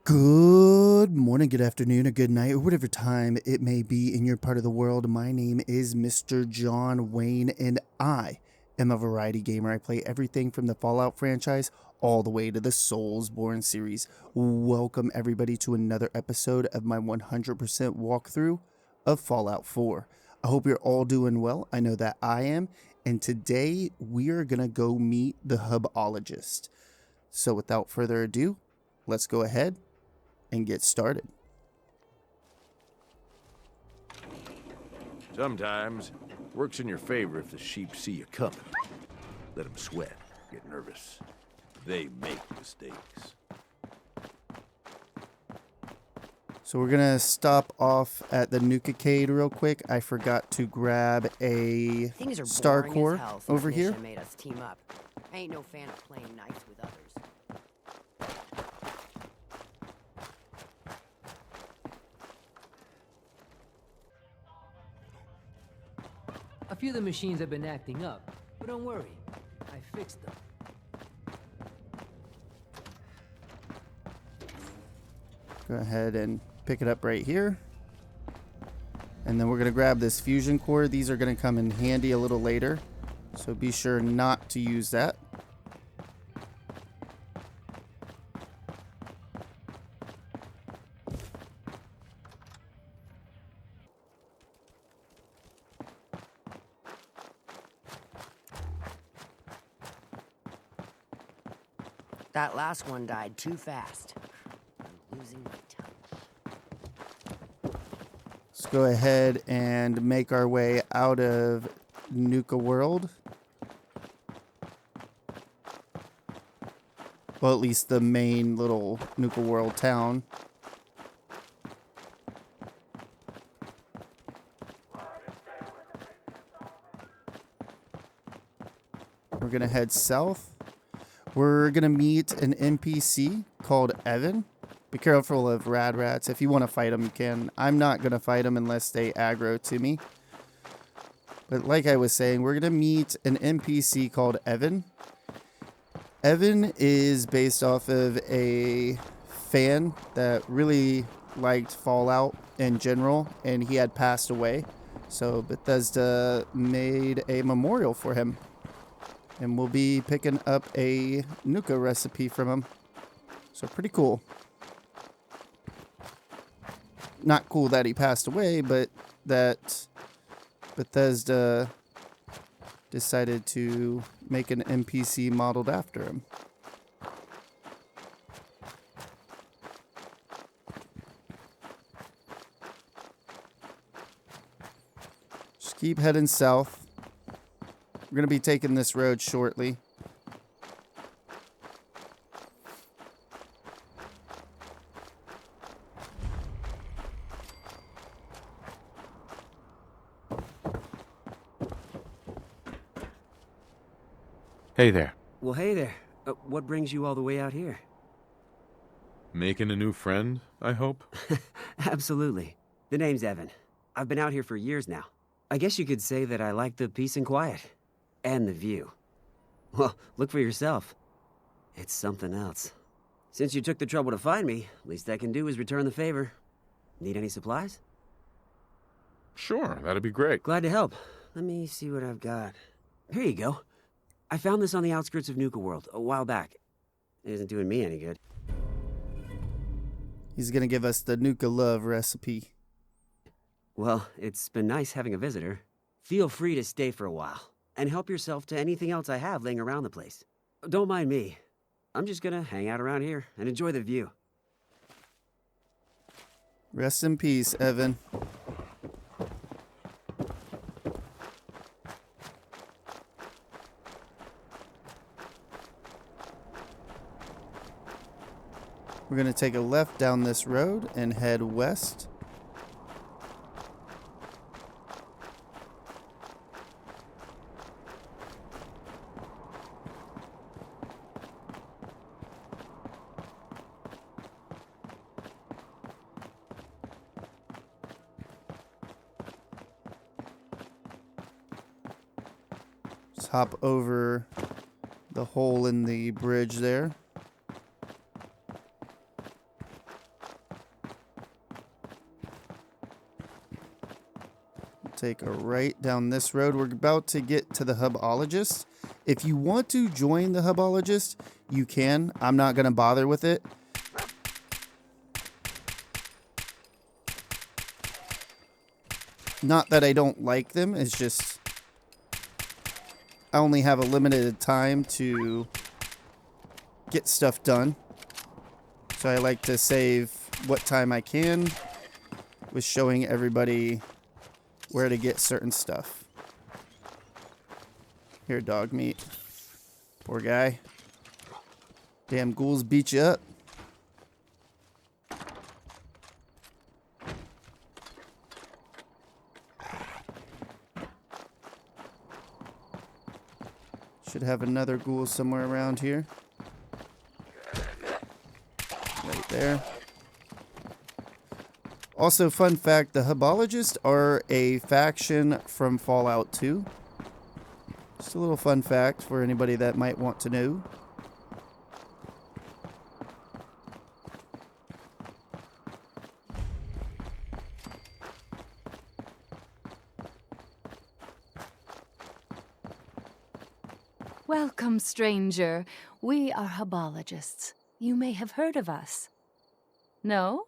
Good morning, good afternoon, or good night, or whatever time it may be in your part of the world. My name is Mr. John Wayne, and I am a variety gamer. I play everything from the Fallout franchise all the way to the Soulsborne series. Welcome, everybody, to another episode of my 100% walkthrough of Fallout 4. I hope you're all doing well. I know that I am, and today we are going to go meet the Hubologist. So without further ado, let's go ahead and get started. Sometimes works in your favor if the sheep see you coming. Let them sweat, get nervous. They make mistakes. So we're gonna stop off at the Nuka-Cade real quick. I forgot to grab a star core over here. Made us team up. I ain't no fan of playing nice with others. A few of the machines have been acting up, but don't worry, I fixed them. Go ahead and pick it up right here. And then we're gonna grab this fusion core. These are gonna come in handy a little later, so be sure not to use that. That last one died too fast. I'm losing my touch. Let's go ahead and make our way out of Nuka World. Well, at least the main little Nuka World town. We're gonna head south. We're gonna meet an NPC called Evan. Be careful of rad rats. If you want to fight them, you can. I'm not gonna fight them unless they aggro to me. But like I was saying, we're gonna meet an NPC called Evan. Evan is based off of a fan that really liked Fallout in general, and he had passed away. So Bethesda made a memorial for him. And we'll be picking up a Nuka recipe from him. So pretty cool. Not cool that he passed away, but that Bethesda decided to make an NPC modeled after him. Just keep heading south. We're going to be taking this road shortly. Hey there. Well, hey there. What brings you all the way out here? Making a new friend, I hope? Absolutely. The name's Evan. I've been out here for years now. I guess you could say that I like the peace and quiet. And the view. Well, look for yourself. It's something else. Since you took the trouble to find me, least I can do is return the favor. Need any supplies? Sure, that'd be great. Glad to help. Let me see what I've got. Here you go. I found this on the outskirts of Nuka World a while back. It isn't doing me any good. He's going to give us the Nuka Love recipe. Well, it's been nice having a visitor. Feel free to stay for a while. And help yourself to anything else I have laying around the place. Don't mind me. I'm just gonna hang out around here and enjoy the view. Rest in peace, Evan. We're going to take a left down this road and head west. Just hop over the hole in the bridge there. take a right down this road. We're about to get to the Hubologist. If you want to join the Hubologist, you can. I'm not going to bother with it. Not that I don't like them, it's just I only have a limited time to get stuff done. So I like to save what time I can with showing everybody where to get certain stuff. Here, dog meat. Poor guy. Damn ghouls beat you up. Should have another ghoul somewhere around here. Right there. Also, fun fact, the Hubologist are a faction from Fallout 2. Just a little fun fact for anybody that might want to know. Welcome, stranger. We are Hubologists. You may have heard of us. No?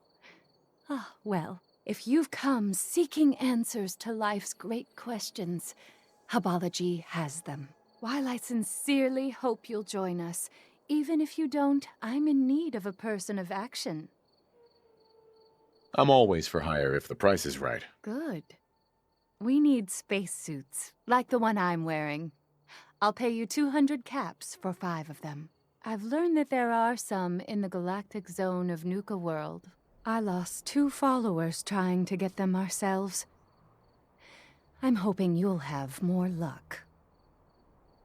Ah, well, if you've come seeking answers to life's great questions, Hubology has them. While I sincerely hope you'll join us, even if you don't, I'm in need of a person of action. I'm always for hire if the price is right. Good. We need spacesuits, like the one I'm wearing. I'll pay you 200 caps for 5 of them. I've learned that there are some in the galactic zone of Nuka World. I lost 2 followers trying to get them ourselves. I'm hoping you'll have more luck.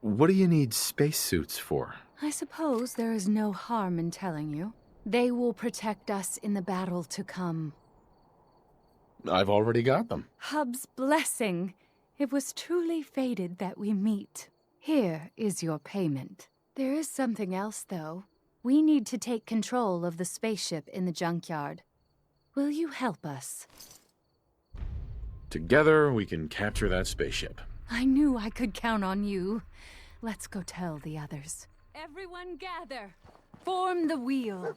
What do you need spacesuits for? I suppose there is no harm in telling you. They will protect us in the battle to come. I've already got them. Hub's blessing. It was truly fated that we meet. Here is your payment. There is something else, though. We need to take control of the spaceship in the junkyard. Will you help us? Together, we can capture that spaceship. I knew I could count on you. Let's go tell the others. Everyone gather. Form the wheel.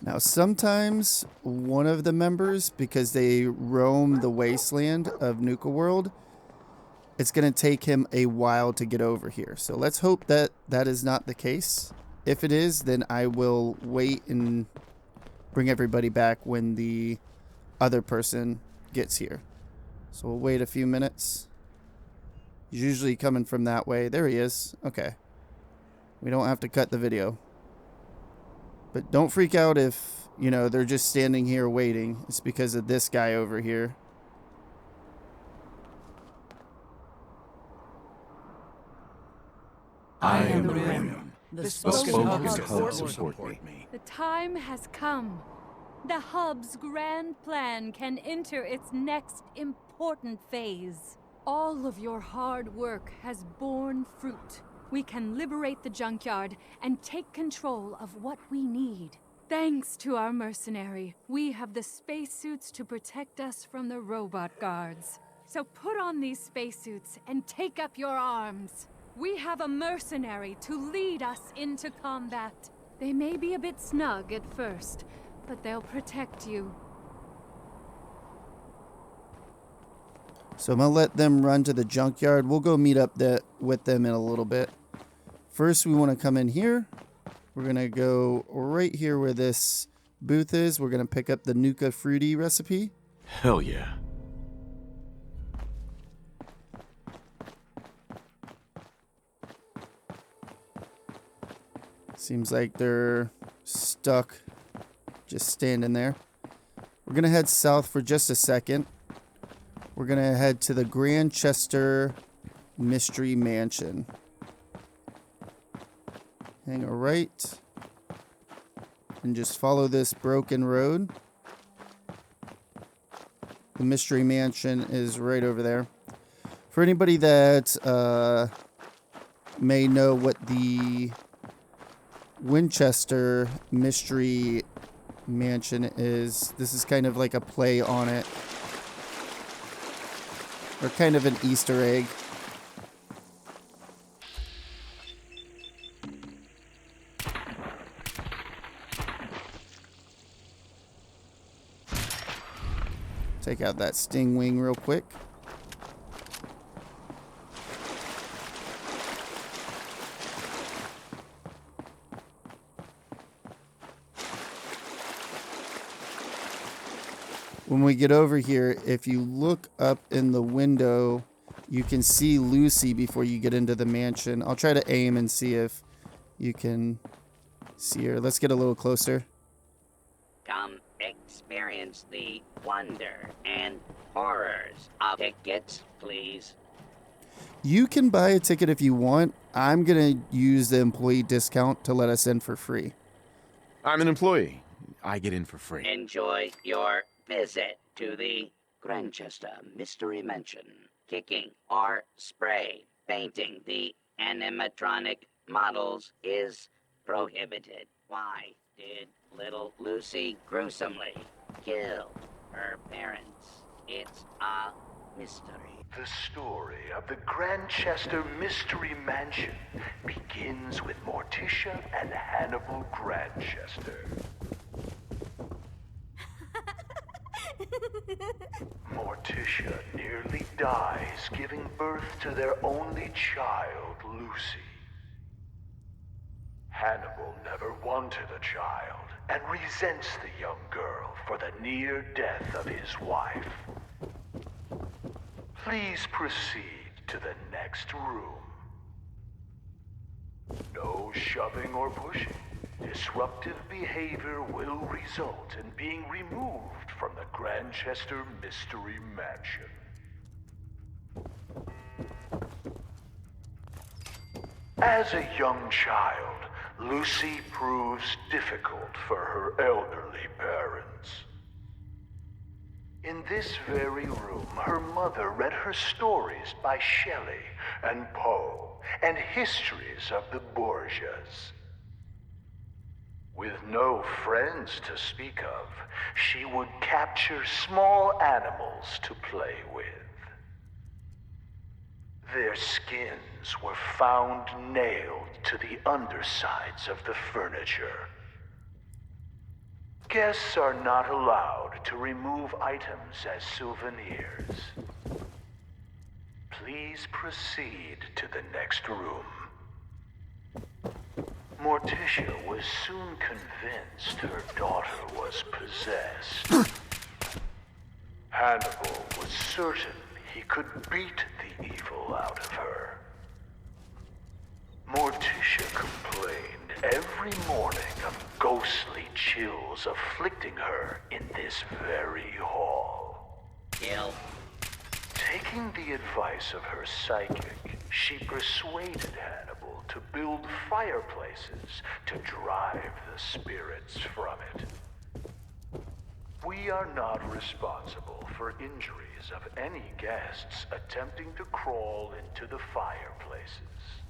Now, sometimes one of the members, because they roam the wasteland of Nuka World, it's going to take him a while to get over here. So let's hope that that is not the case. If it is, then I will wait and bring everybody back when the other person gets here. So we'll wait a few minutes. He's usually coming from that way. There he is. Okay. We don't have to cut the video. But don't freak out if, you know, they're just standing here waiting. It's because of this guy over here. I am the Rim. The Spoken spoken to hub help support me. The time has come. The Hub's grand plan can enter its next important phase. All of your hard work has borne fruit. We can liberate the junkyard and take control of what we need. Thanks to our mercenary, we have the spacesuits to protect us from the robot guards. So put on these spacesuits and take up your arms. We have a mercenary to lead us into combat. They may be a bit snug at first, but they'll protect you. So I'm going to let them run to the junkyard. We'll go meet up with them in a little bit. First, we want to come in here. We're going to go right here where this booth is. We're going to pick up the Nuka Fruity recipe. Hell yeah. Seems like they're stuck just standing there. We're going to head south for just a second. We're going to head to the Grandchester Mystery Mansion. Hang a right. And just follow this broken road. The Mystery Mansion is right over there. For anybody that may know what the Winchester Mystery Mansion is, this is kind of like a play on it. Or kind of an Easter egg. Take out that sting wing real quick. When we get over here, if you look up in the window, you can see Lucy before you get into the mansion. I'll try to aim and see if you can see her. Let's get a little closer. Come experience the wonder and horrors of tickets, please. You can buy a ticket if you want. I'm going to use the employee discount to let us in for free. I'm an employee. I get in for free. Enjoy your visit to the Grantchester Mystery Mansion. Kicking or spray painting the animatronic models is prohibited. Why did little Lucy gruesomely kill her parents? It's a mystery. The story of the Grantchester Mystery Mansion begins with Morticia and Hannibal Grantchester. Morticia nearly dies giving birth to their only child, Lucy. Hannibal never wanted a child and resents the young girl for the near death of his wife. Please proceed to the next room. No shoving or pushing. Disruptive behavior will result in being removed from the Grantchester Mystery Mansion. As a young child, Lucy proves difficult for her elderly parents. In this very room, her mother read her stories by Shelley and Poe and histories of the Borgias. With no friends to speak of, she would capture small animals to play with. Their skins were found nailed to the undersides of the furniture. Guests are not allowed to remove items as souvenirs. Please proceed to the next room. Morticia was soon convinced her daughter was possessed. Hannibal was certain he could beat the evil out of her. Morticia complained every morning of ghostly chills afflicting her in this very hall. Kill. Taking the advice of her psychic, she persuaded Hannibal to build fireplaces to drive the spirits from it. We are not responsible for injuries of any guests attempting to crawl into the fireplaces.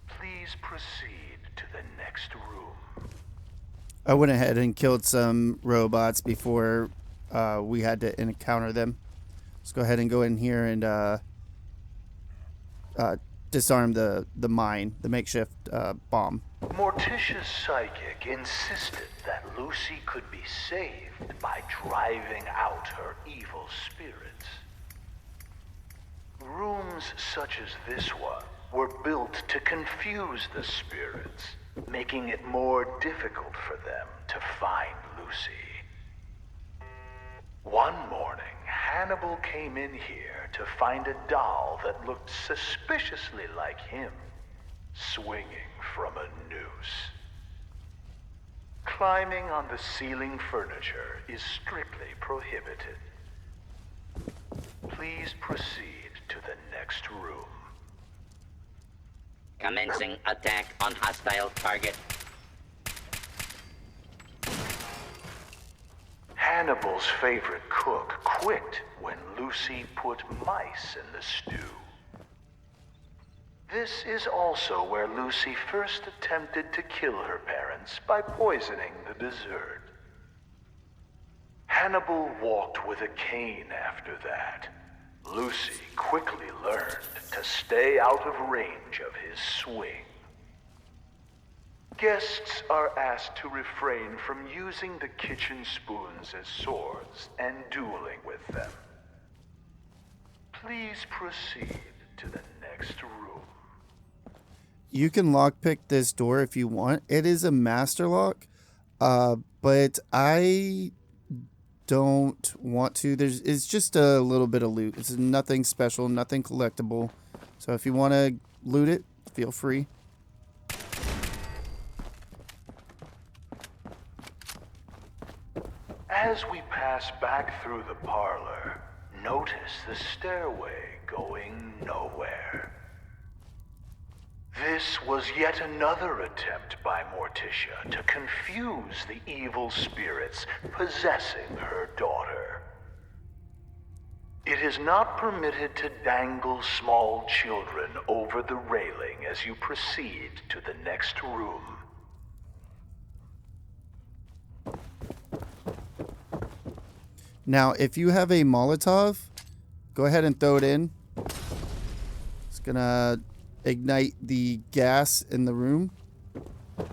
Please proceed to the next room. I went ahead and killed some robots before we had to encounter them. Let's go ahead and go in here and disarm the mine, the makeshift bomb. Morticia's psychic insisted that Lucy could be saved by driving out her evil spirits. Rooms such as this one were built to confuse the spirits, making it more difficult for them to find Lucy. One morning, Hannibal came in here to find a doll that looked suspiciously like him, swinging from a noose. Climbing on the ceiling furniture is strictly prohibited. Please proceed to the next room. Commencing attack on hostile target. Hannibal's favorite cook quit when Lucy put mice in the stew. This is also where Lucy first attempted to kill her parents by poisoning the dessert. Hannibal walked with a cane after that, Lucy quickly learned to stay out of range of his swing. Guests are asked to refrain from using the kitchen spoons as swords and dueling with them. Please proceed to the next room. You can lockpick this door if you want. It is a master lock, but I don't want to. It's just a little bit of loot. It's nothing special, nothing collectible. So if you want to loot it, feel free. As we pass back through the parlor, notice the stairway going nowhere. This was yet another attempt by Morticia to confuse the evil spirits possessing her daughter. It is not permitted to dangle small children over the railing as you proceed to the next room. Now, if you have a Molotov, go ahead and throw it in. It's gonna ignite the gas in the room.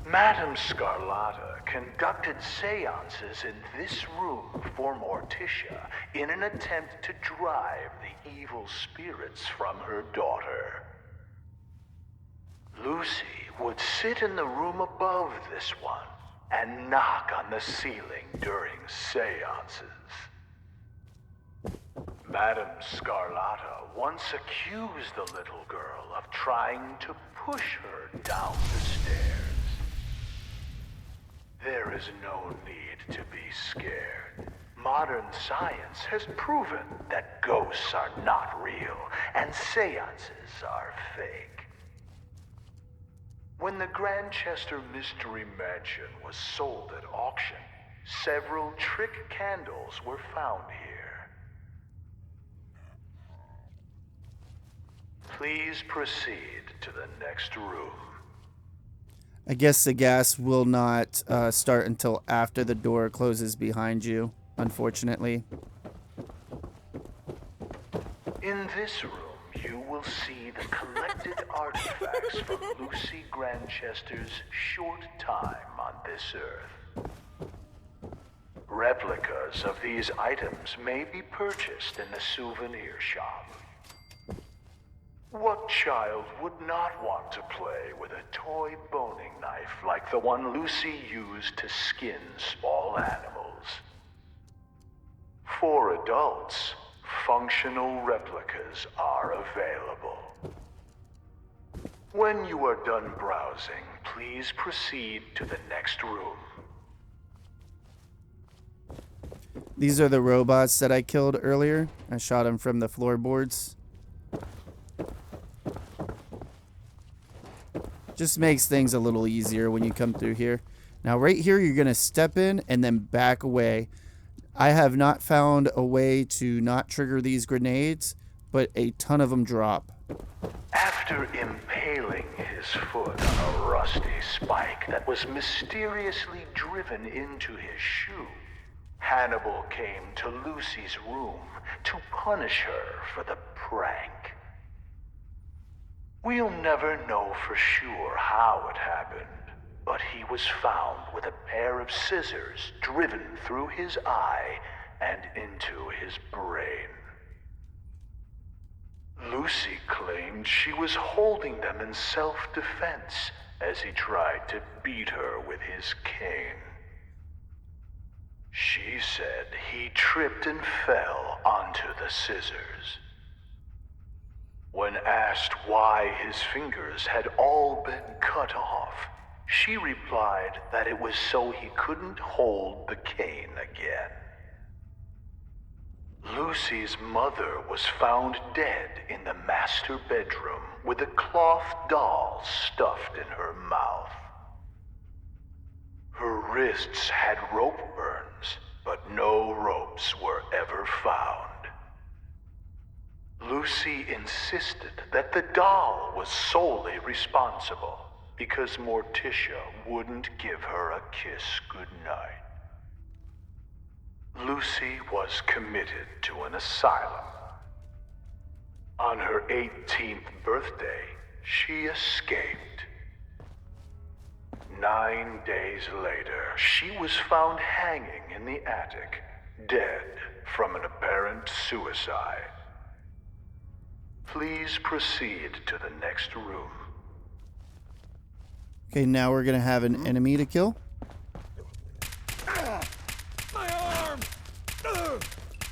Madame Scarlata conducted seances in this room for Morticia in an attempt to drive the evil spirits from her daughter. Lucy would sit in the room above this one and knock on the ceiling during seances. Madame Scarlata once accused the little girl of trying to push her down the stairs. There is no need to be scared. Modern science has proven that ghosts are not real and seances are fake. When the Grantchester Mystery Mansion was sold at auction, several trick candles were found here. Please proceed to the next room. I guess the gas will not start until after the door closes behind you, unfortunately. In this room, you will see the collected artifacts from Lucy Grantchester's short time on this earth. Replicas of these items may be purchased in the souvenir shop. What child would not want to play with a toy boning knife like the one Lucy used to skin small animals? For adults, functional replicas are available. When you are done browsing, please proceed to the next room. These are the robots that I killed earlier. I shot them from the floorboards. Just makes things a little easier when you come through here. Now right here, you're going to step in and then back away. I have not found a way to not trigger these grenades, but a ton of them drop. After impaling his foot on a rusty spike that was mysteriously driven into his shoe, Hannibal came to Lucy's room to punish her for the prank. We'll never know for sure how it happened, but he was found with a pair of scissors driven through his eye and into his brain. Lucy claimed she was holding them in self-defense as he tried to beat her with his cane. She said he tripped and fell onto the scissors. When asked why his fingers had all been cut off, she replied that it was so he couldn't hold the cane again. Lucy's mother was found dead in the master bedroom with a cloth doll stuffed in her mouth. Her wrists had rope burns, but no ropes were ever found. Lucy insisted that the doll was solely responsible because Morticia wouldn't give her a kiss goodnight. Lucy was committed to an asylum. On her 18th birthday, she escaped. 9 days later, she was found hanging in the attic, dead from an apparent suicide. Please proceed to the next room. Okay, now we're gonna have an enemy to kill. My arm!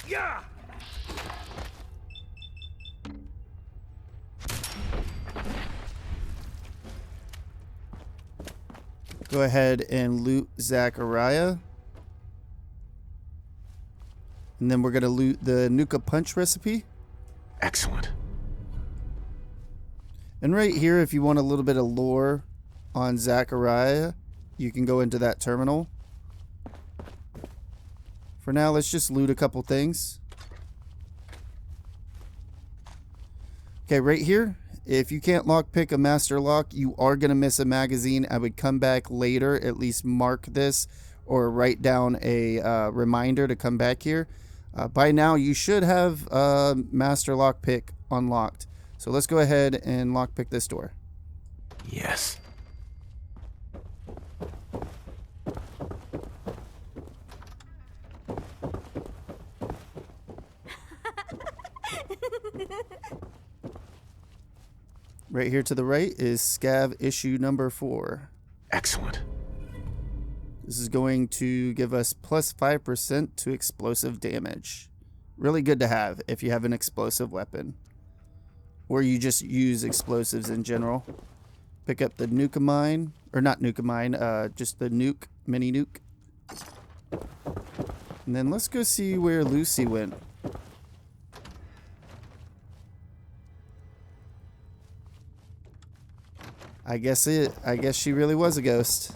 Yeah! Go ahead and loot Zachariah. And then we're gonna loot the Nuka Punch recipe. Excellent. And right here, if you want a little bit of lore on Zachariah, you can go into that terminal. For now, let's just loot a couple things. Okay, right here, if you can't lockpick a master lock, you are going to miss a magazine. I would come back later, at least mark this, or write down a reminder to come back here. By now, you should have master lockpick unlocked. So let's go ahead and lockpick this door. Yes. Right here to the right is scav issue number 4. Excellent. This is going to give us plus 5% to explosive damage. Really good to have if you have an explosive weapon. Or you just use explosives in general. Pick up the nuke mine, or not nuke mine, just the nuke, mini nuke. And then let's go see where Lucy went. I guess she really was a ghost.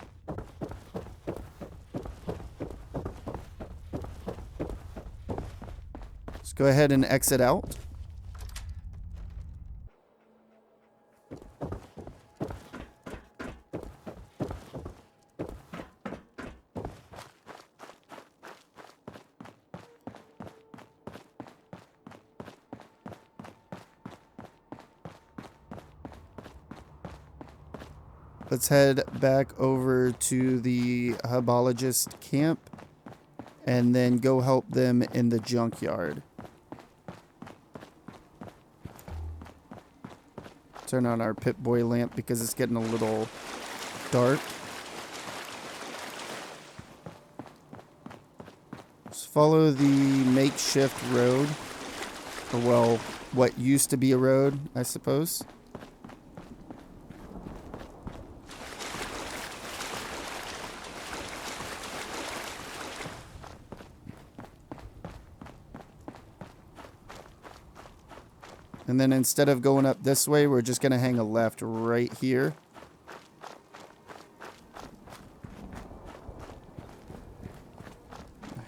Let's go ahead and exit out. Let's head back over to the Hubologist camp and then go help them in the junkyard. Turn on our Pip-Boy lamp because it's getting a little dark. Let's follow the makeshift road. Or, well, what used to be a road, I suppose. And then instead of going up this way, we're just going to hang a left right here.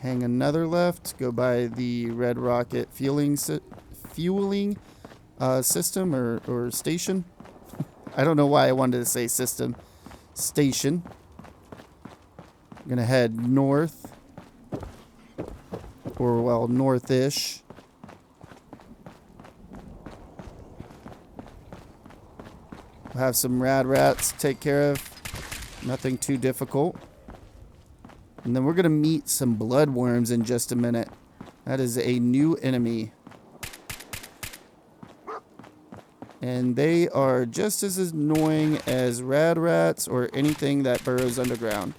Hang another left. Go by the Red Rocket fueling system or station. I don't know why I wanted to say system. Station. I'm going to head north. Or, well, north-ish. Have some rad rats to take care of. Nothing too difficult. And then we're going to meet some bloodworms in just a minute. That is a new enemy. And they are just as annoying as rad rats or anything that burrows underground.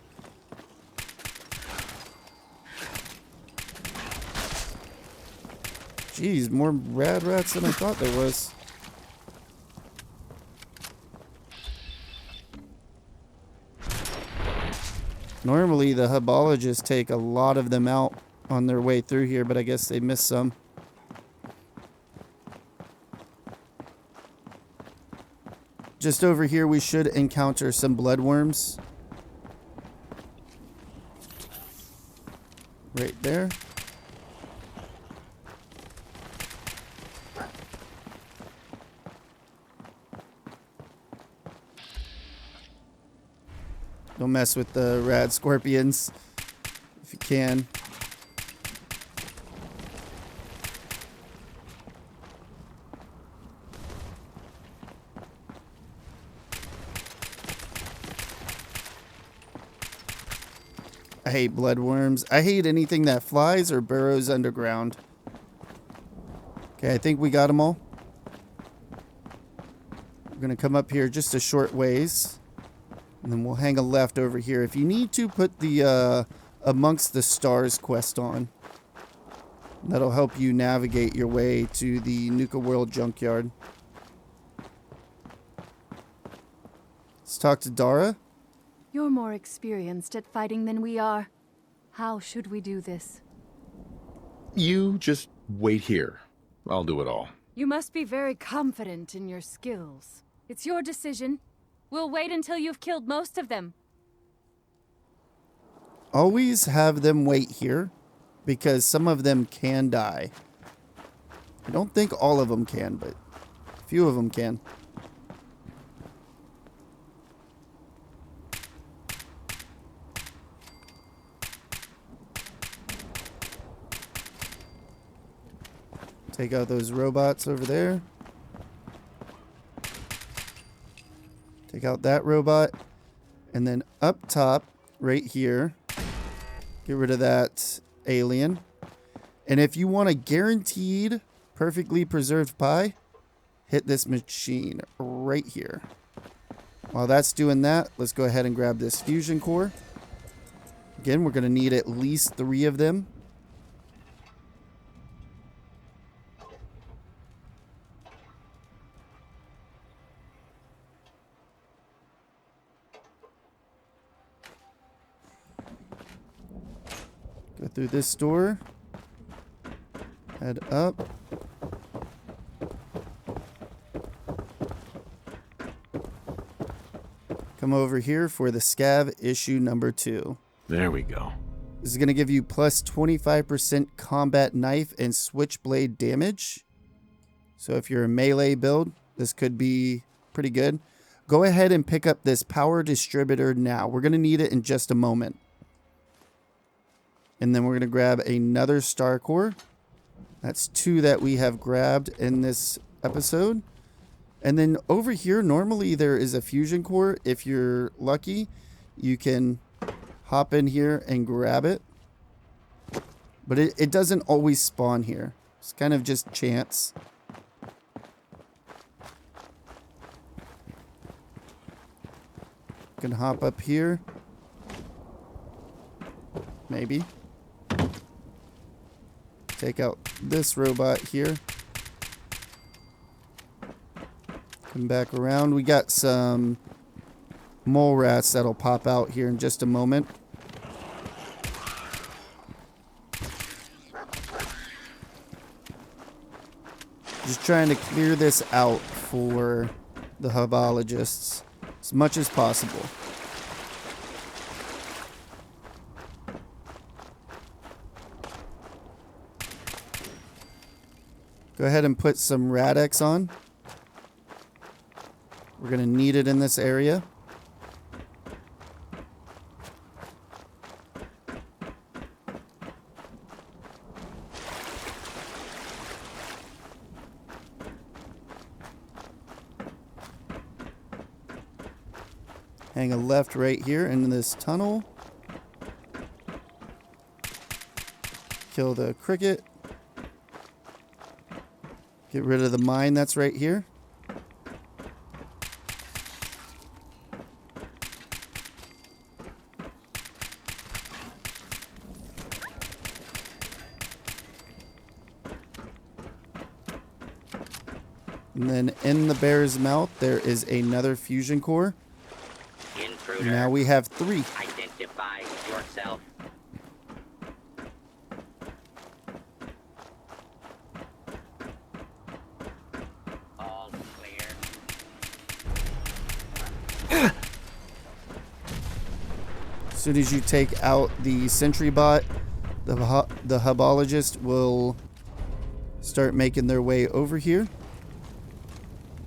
Jeez, more rad rats than I thought there was. Normally, the Hubologists take a lot of them out on their way through here, but I guess they missed some. Just over here, we should encounter some bloodworms. Right there. Don't mess with the rad scorpions if you can. I hate bloodworms. I hate anything that flies or burrows underground. Okay, I think we got them all. We're going to come up here just a short ways. And then we'll hang a left over here. If you need to, put the Amongst the Stars quest on. That'll help you navigate your way to the Nuka World Junkyard. Let's talk to Dara. You're more experienced at fighting than we are. How should we do this? You just wait here. I'll do it all. You must be very confident in your skills. It's your decision. We'll wait until you've killed most of them. Always have them wait here, because some of them can die. I don't think all of them can, but a few of them can. Take out those robots over there. Take out that robot. And then up top, right here, get rid of that alien. And if you want a guaranteed perfectly preserved pie, hit this machine right here. While that's doing that, let's go ahead and grab this fusion core. Again, we're going to need at least 3 of them. Go through this door. Head up. Come over here for the scav issue number 2. There we go. This is going to give you plus 25% combat knife and switchblade damage. So if you're a melee build, this could be pretty good. Go ahead and pick up this power distributor now. We're going to need it in just a moment. And then we're going to grab another star core. That's 2 that we have grabbed in this episode. And then over here, normally there is a fusion core. If you're lucky, you can hop in here and grab it. But it doesn't always spawn here. It's kind of just chance. Can hop up here. Maybe. Take out this robot here. Come back around. We got some mole rats that'll pop out here in just a moment. Just trying to clear this out for the Hubologists as much as possible. Go ahead and put some Radex on. We're going to need it in this area. Hang a left right here in this tunnel. Kill the cricket. Get rid of the mine that's right here. And then in the bear's mouth, there is another fusion core. Intruder. Now we have 3. Identify yourself. All clear. As soon as you take out the sentry bot, the Hubologist will start making their way over here.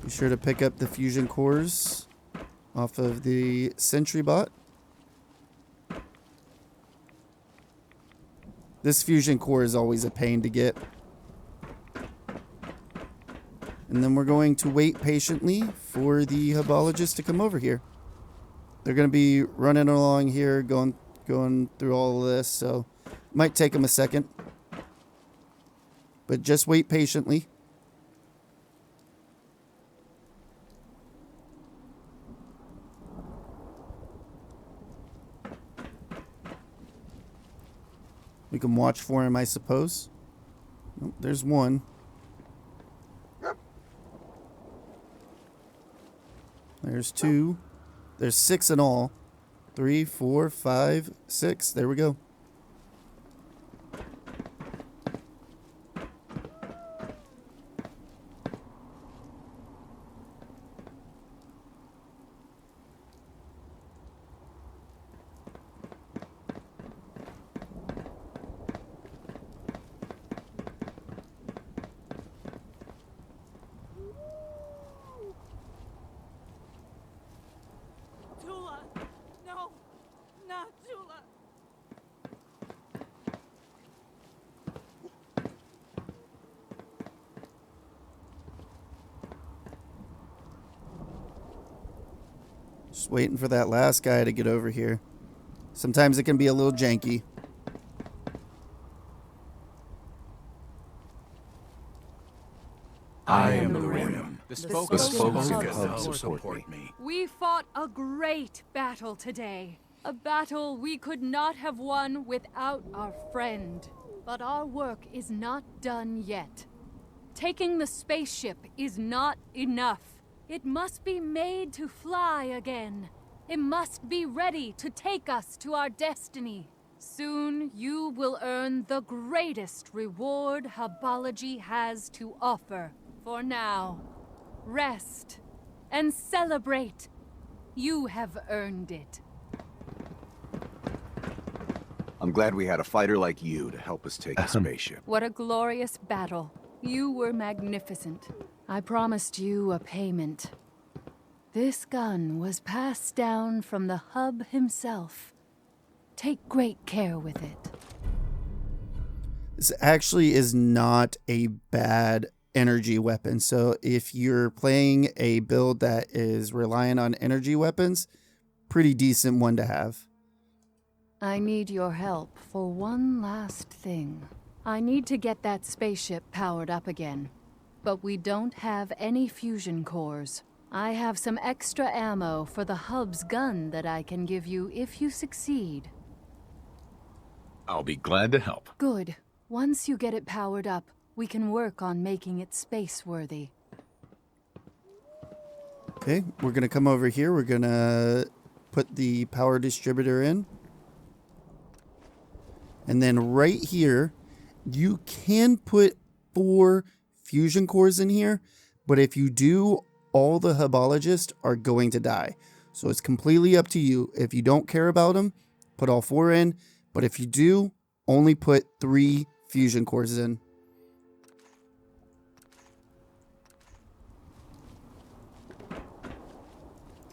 Be sure to pick up the fusion cores off of the sentry bot. This fusion core is always a pain to get. And then we're going to wait patiently for the Hubologist to come over here. They're going to be running along here, going going through all of this, so might take them a second. But just wait patiently. We can watch for him, I suppose. Oh, there's one. There's two. There's 6 in all. 3, 4, 5, 6. There we go. Tula! No! Not Tula! Just waiting for that last guy to get over here. Sometimes it can be a little janky. I am the Rim. The The spokes of of Hub support me. We fought a great battle today. A battle we could not have won without our friend. But our work is not done yet. Taking the spaceship is not enough. It must be made to fly again. It must be ready to take us to our destiny. Soon you will earn the greatest reward Hubology has to offer. For now, rest and celebrate. You have earned it. I'm glad we had a fighter like you to help us take the spaceship. What a glorious battle. You were magnificent. I promised you a payment. This gun was passed down from the Hub himself. Take great care with it. This actually is not a bad energy weapon. So if you're playing a build that is relying on energy weapons, pretty decent one to have. I need your help for one last thing. I need to get that spaceship powered up again. But we don't have any fusion cores. I have some extra ammo for the Hub's gun that I can give you if you succeed. I'll be glad to help. Good. Once you get it powered up, we can work on making it space-worthy. Okay, we're going to come over here. We're going to put the power distributor in. And then right here, you can put 4 fusion cores in here. But if you do, all the Hubologists are going to die. So it's completely up to you. If you don't care about them, put all 4 in. But if you do, only put 3 fusion cores in.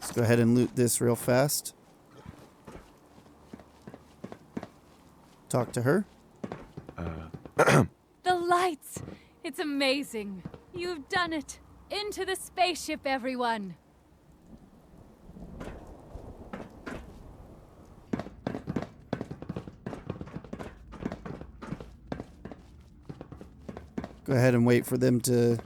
Let's go ahead and loot this real fast. Talk to her. The lights! It's amazing. You've done it. Into the spaceship, everyone. Go ahead and wait for them to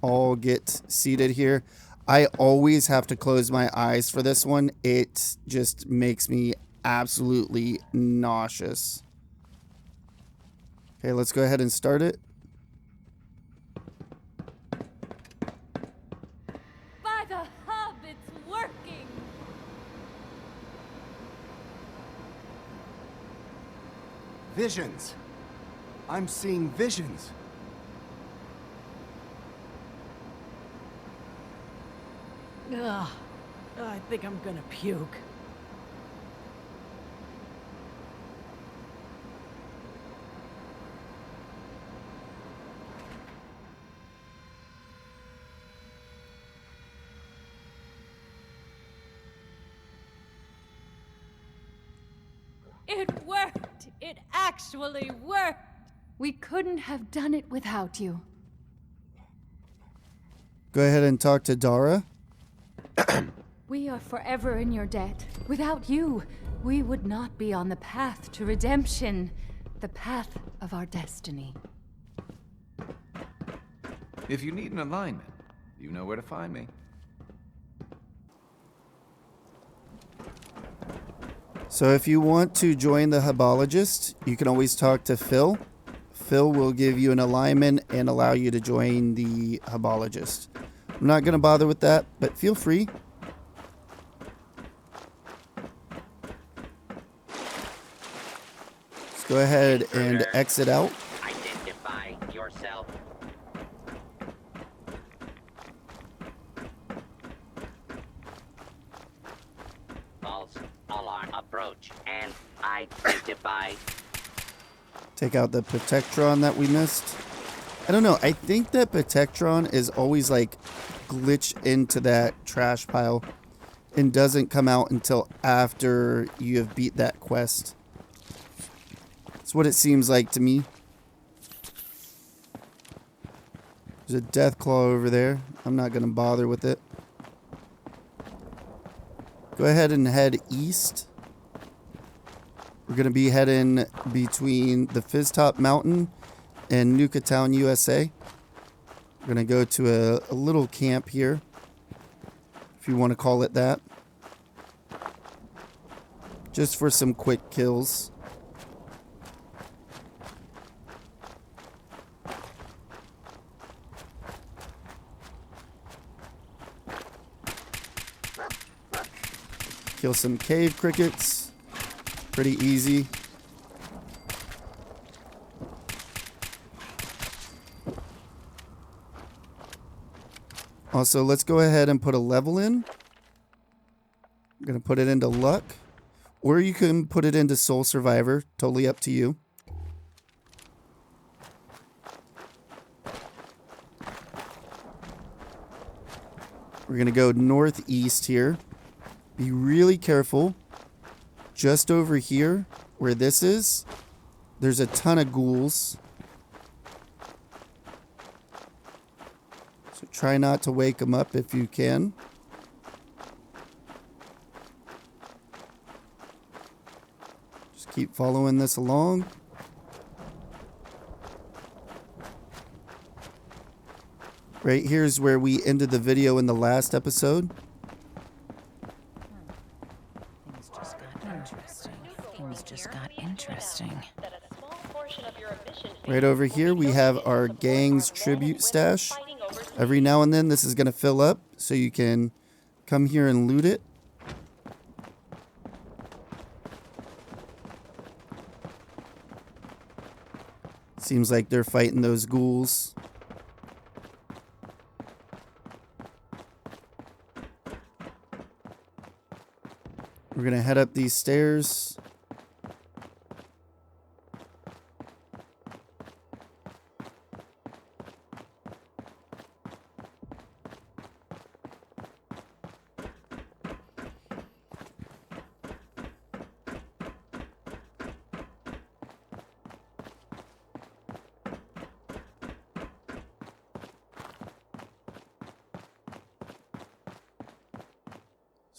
all get seated here. I always have to close my eyes for this one. It just makes me absolutely nauseous. Okay, let's go ahead and start it. By the Hub, it's working! Visions. I'm seeing visions. Ugh. I think I'm gonna puke. It worked! It actually worked! We couldn't have done it without you. Go ahead and talk to Dara. We are forever in your debt. Without you, we would not be on the path to redemption, the path of our destiny. If you need an alignment, you know where to find me. So if you want to join the Hubologist, you can always talk to Phil. Phil will give you an alignment and allow you to join the Hubologist. I'm not going to bother with that, but feel free. Let's go ahead and exit out. Identify yourself. False alarm approach and identify. Take out the Protectron that we missed. I don't know. I think that Protectron is always like glitched into that trash pile and doesn't come out until after you have beat that quest. That's what it seems like to me. There's a death claw over there. I'm not going to bother with it. Go ahead and head east. We're going to be heading between the Fizztop Mountain and Nuka Town, USA. We're going to go to a little camp here, if you want to call it that. Just for some quick kills. Kill some cave crickets. Pretty easy. Also, let's go ahead and put a level in. I'm going to put it into luck. Or you can put it into Soul Survivor. Totally up to you. We're going to go northeast here. Be really careful. Just over here, where this is, there's a ton of ghouls. So try not to wake them up if you can. Just keep following this along. Right here's where we ended the video in the last episode. Things just got interesting. Right over here, we have our gang's tribute stash. Every now and then, this is going to fill up, so you can come here and loot it. Seems like they're fighting those ghouls. We're going to head up these stairs.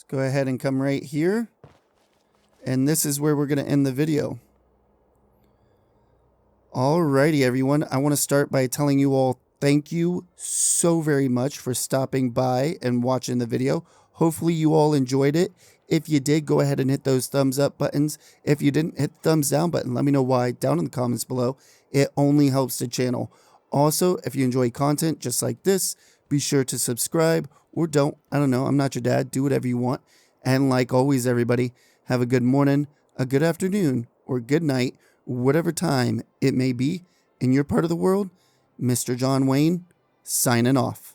Go ahead and come right here. And this is where we're going to end the video. Alrighty, everyone. I want to start by telling you all thank you so very much for stopping by and watching the video. Hopefully you all enjoyed it. If you did, go ahead and hit those thumbs up buttons. If you didn't, hit the thumbs down button. Let me know why down in the comments below. It only helps the channel. Also, if you enjoy content just like this, be sure to subscribe. Or don't. I don't know. I'm not your dad. Do whatever you want. And like always, everybody, have a good morning, a good afternoon, or good night, whatever time it may be in your part of the world. Mr. John Wayne, signing off.